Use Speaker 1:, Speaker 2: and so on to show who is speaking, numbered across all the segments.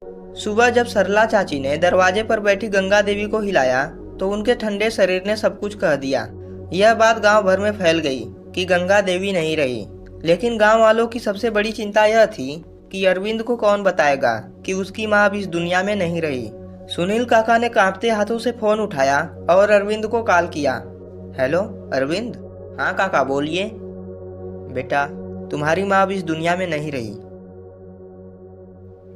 Speaker 1: सुबह जब सरला चाची ने दरवाजे पर बैठी गंगा देवी को हिलाया तो उनके ठंडे शरीर ने सब कुछ कह दिया। यह बात गांव भर में फैल गई कि गंगा देवी नहीं रही। लेकिन गांव वालों की सबसे बड़ी चिंता यह थी कि अरविंद को कौन बताएगा कि उसकी माँ अब इस दुनिया में नहीं रही। सुनील काका ने कांपते हाथों से फोन उठाया और अरविंद को कॉल किया। हेलो अरविंद। हाँ काका बोलिए। बेटा, तुम्हारी माँ अब इस दुनिया में नहीं रही।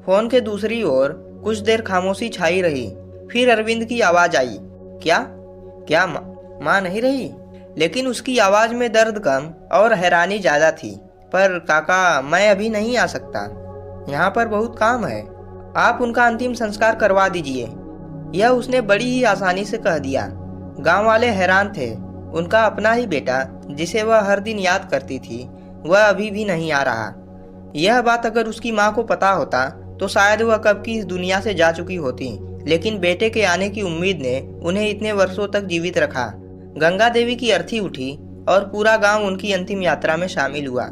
Speaker 1: फोन के दूसरी ओर कुछ देर खामोशी छाई रही। फिर अरविंद की आवाज आई। क्या क्या माँ नहीं रही? लेकिन उसकी आवाज में दर्द कम और हैरानी ज्यादा थी। पर काका, मैं अभी नहीं आ सकता, यहाँ पर बहुत काम है। आप उनका अंतिम संस्कार करवा दीजिए। यह उसने बड़ी ही आसानी से कह दिया। गांव वाले हैरान थे। उनका अपना ही बेटा, जिसे वह हर दिन याद करती थी, वह अभी भी नहीं आ रहा। यह बात अगर उसकी माँ को पता होता तो शायद वह कब की इस दुनिया से जा चुकी होती। लेकिन बेटे के आने की उम्मीद ने उन्हें इतने वर्षों तक जीवित रखा। गंगा देवी की अर्थी उठी और पूरा गांव उनकी अंतिम यात्रा में शामिल हुआ।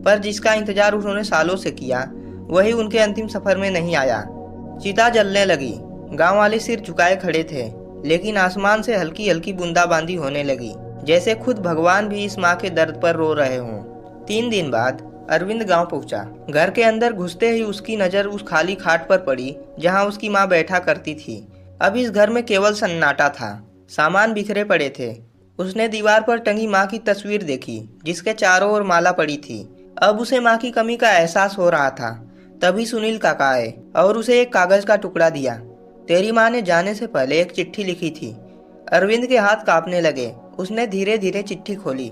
Speaker 1: पर जिसका इंतजार उन्होंने सालों से किया, वही उनके अंतिम सफर में नहीं आया। चिता जलने लगी। गांव वाले सिर झुकाए खड़े थे, लेकिन आसमान से हल्की हल्की बूंदाबांदी होने लगी, जैसे खुद भगवान भी इस माँ के दर्द पर रो रहे हों। 3 दिन बाद अरविंद गांव पहुंचा। घर के अंदर घुसते ही उसकी नजर उस खाली खाट पर पड़ी जहां उसकी माँ बैठा करती थी। अब इस घर में केवल सन्नाटा था। सामान बिखरे पड़े थे। उसने दीवार पर टंगी माँ की तस्वीर देखी, जिसके चारों ओर माला पड़ी थी। अब उसे माँ की कमी का एहसास हो रहा था। तभी सुनील काका आए और उसे एक कागज का टुकड़ा दिया। तेरी माँ ने जाने से पहले एक चिट्ठी लिखी थी। अरविंद के हाथ कांपने लगे। उसने धीरे धीरे चिट्ठी खोली।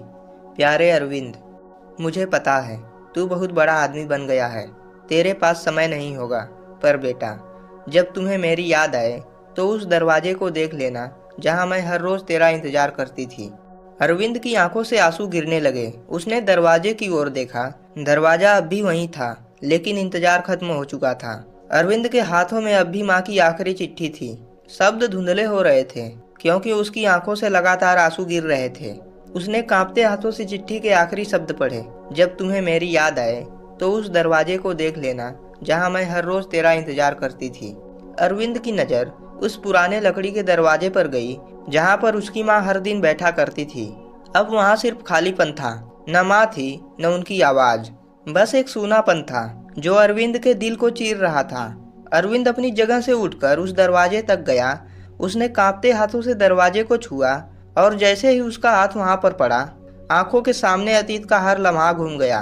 Speaker 1: प्यारे अरविंद, मुझे पता है तू बहुत बड़ा आदमी बन गया है, तेरे पास समय नहीं होगा। पर बेटा, जब तुम्हें मेरी याद आए तो उस दरवाजे को देख लेना जहां मैं हर रोज तेरा इंतजार करती थी। अरविंद की आंखों से आंसू गिरने लगे। उसने दरवाजे की ओर देखा। दरवाजा अब भी वहीं था, लेकिन इंतजार खत्म हो चुका था। अरविंद के हाथों में अब भी माँ की आखिरी चिट्ठी थी। शब्द धुंधले हो रहे थे क्योंकि उसकी आंखों से लगातार आंसू गिर रहे थे। उसने कांपते हाथों से चिट्ठी के आखिरी शब्द पढ़े। जब तुम्हें मेरी याद आए तो उस दरवाजे को देख लेना जहां मैं हर रोज तेरा इंतजार करती थी। अरविंद की नज़र उस पुराने लकड़ी के दरवाजे पर गई जहां पर उसकी माँ हर दिन बैठा करती थी। अब वहां सिर्फ खालीपन था। न माँ थी, न उनकी आवाज। बस एक सूनापन था जो अरविंद के दिल को चीर रहा था। अरविंद अपनी जगह से उठकर उस दरवाजे तक गया। उसने कांपते हाथों से दरवाजे को छुआ और जैसे ही उसका हाथ वहां पर पड़ा, आंखों के सामने अतीत का हर लम्हा घूम गया।